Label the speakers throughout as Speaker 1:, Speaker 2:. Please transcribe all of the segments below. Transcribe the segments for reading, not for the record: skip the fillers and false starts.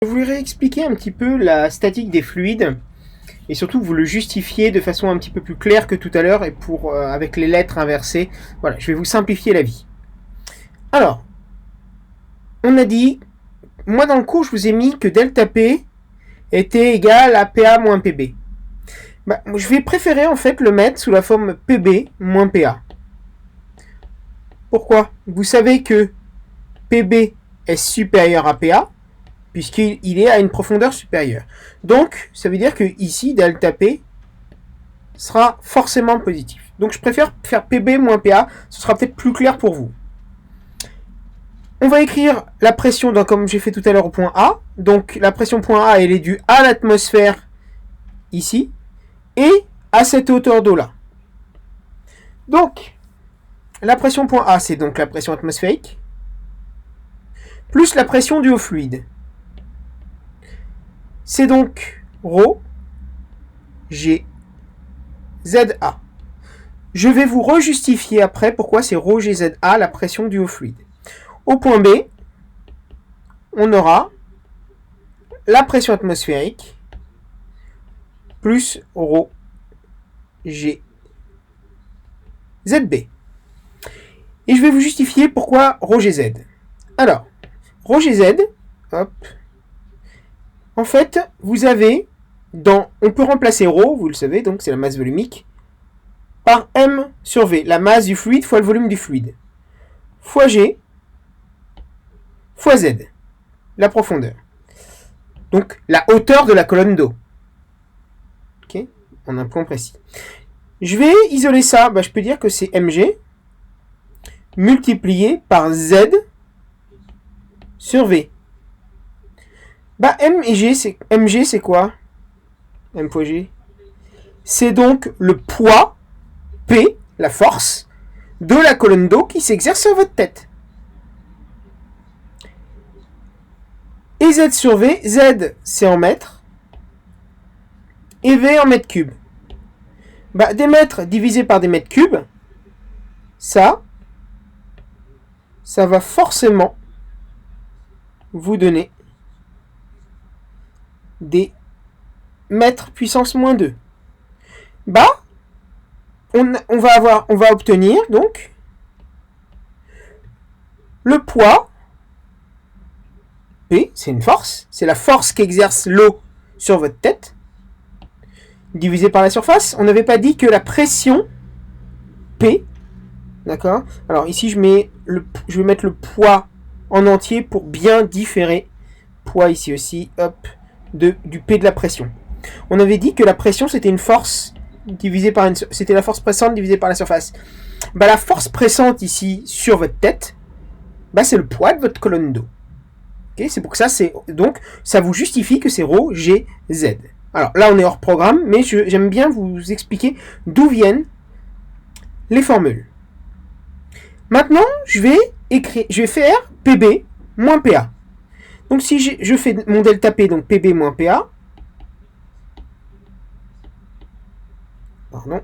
Speaker 1: Je voudrais expliquer un petit peu la statique des fluides et surtout vous le justifier de façon un petit peu plus claire que tout à l'heure et avec les lettres inversées. Voilà, je vais vous simplifier la vie. Alors, on a dit, moi dans le cours je vous ai mis que delta P était égal à PA moins PB. Je vais préférer en fait le mettre sous la forme PB moins PA. Pourquoi? Vous savez que PB est supérieur à PA puisqu'il est à une profondeur supérieure. Donc, ça veut dire que ici, delta P sera forcément positif. Donc, je préfère faire PB moins PA, ce sera peut-être plus clair pour vous. On va écrire la pression, comme j'ai fait tout à l'heure au point A. Donc, la pression point A, elle est due à l'atmosphère, ici, et à cette hauteur d'eau-là. Donc, la pression point A, c'est donc la pression atmosphérique, plus la pression due au fluide. C'est donc ρ G ZA. Je vais vous rejustifier après pourquoi c'est ρ G ZA la pression due au fluide. Au point B, on aura la pression atmosphérique plus ρ G ZB. Et je vais vous justifier pourquoi ρ G Z. Alors, ρ G Z, hop. En fait, vous avez on peut remplacer ρ, vous le savez, donc c'est la masse volumique, par m sur v, la masse du fluide fois le volume du fluide, fois g, fois z, la profondeur. Donc la hauteur de la colonne d'eau. Ok, en un point précis. Je vais isoler ça, je peux dire que c'est mg multiplié par z sur v. mg c'est quoi? M fois G. C'est donc le poids P, la force, de la colonne d'eau qui s'exerce sur votre tête. Et Z sur V, Z c'est en mètres, et V en mètres cubes. Des mètres divisé par des mètres cubes, ça va forcément vous donner des mètres puissance moins 2. On va obtenir donc le poids P, c'est une force, c'est la force qu'exerce l'eau sur votre tête, divisé par la surface. On n'avait pas dit que la pression P, d'accord? Alors ici je vais mettre le poids en entier pour bien différer. Poids ici aussi, hop, du P de la pression. On avait dit que la pression c'était une force divisée par c'était la force pressante divisée par la surface. La force pressante ici sur votre tête, c'est le poids de votre colonne d'eau. Okay, c'est pour que donc ça vous justifie que c'est ρ G Z. Alors là on est hors programme, mais j'aime bien vous expliquer d'où viennent les formules. Maintenant je vais faire PB moins PA. Donc si je fais mon delta P, donc PB moins PA, pardon,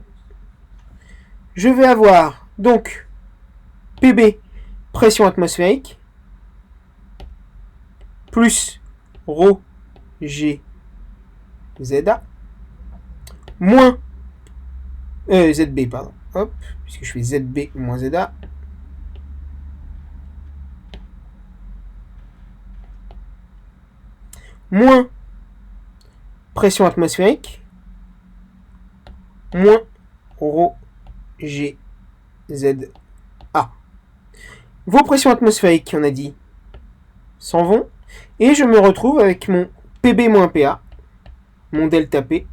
Speaker 1: je vais avoir donc PB, pression atmosphérique, plus ρ G ZA, moins ZB, pardon, hop, puisque je fais ZB moins ZA, moins pression atmosphérique, moins ρ G Z A. Vos pressions atmosphériques, on a dit, s'en vont, et je me retrouve avec mon PB moins PA, mon delta P,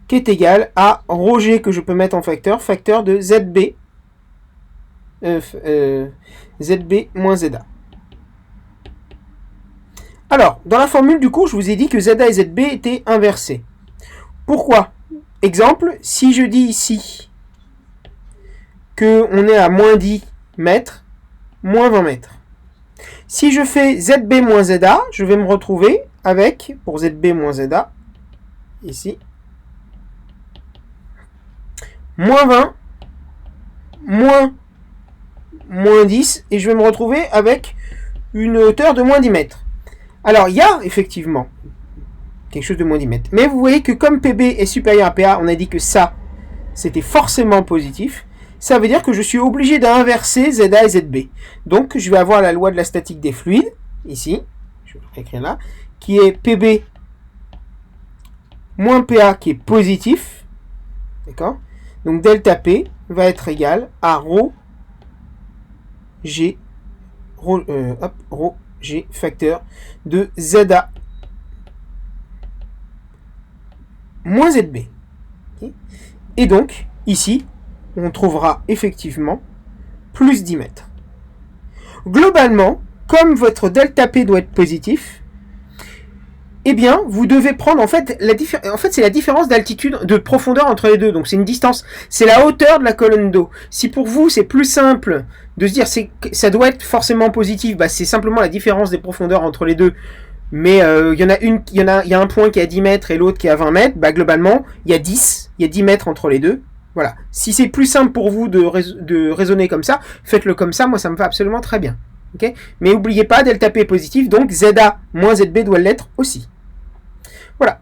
Speaker 1: qui est égal à ρ G que je peux mettre en facteur de ZB, ZB moins ZA. Alors, dans la formule du cours, je vous ai dit que ZA et ZB étaient inversés. Pourquoi? Exemple, si je dis ici qu'on est à moins 10 mètres, moins 20 mètres. Si je fais ZB moins ZA, je vais me retrouver avec, pour ZB moins ZA, ici, moins 20, moins 10, et je vais me retrouver avec une hauteur de moins 10 mètres. Alors, il y a effectivement quelque chose de moins 10 mètres. Mais vous voyez que comme PB est supérieur à PA, on a dit que ça, c'était forcément positif. Ça veut dire que je suis obligé d'inverser ZA et ZB. Donc, je vais avoir la loi de la statique des fluides, ici, je vais l'écrire là, qui est PB moins PA qui est positif. D'accord? Donc, delta P va être égal à rho G, rho G facteur de ZA moins ZB. Okay. Et donc, ici, on trouvera effectivement plus 10 mètres. Globalement, comme votre delta P doit être positif, eh bien, vous devez prendre, en fait, c'est la différence d'altitude, de profondeur entre les deux. Donc, c'est une distance, c'est la hauteur de la colonne d'eau. Si pour vous, c'est plus simple de se dire que ça doit être forcément positif, bah, c'est simplement la différence des profondeurs entre les deux. Mais il y a un point qui est à 10 mètres et l'autre qui est à 20 mètres. Bah, globalement, il y a 10 mètres entre les deux. Voilà. Si c'est plus simple pour vous de raisonner comme ça, faites-le comme ça. Moi, ça me va absolument très bien. Okay, mais n'oubliez pas, delta P est positif, donc ZA moins ZB doit l'être aussi. Voilà.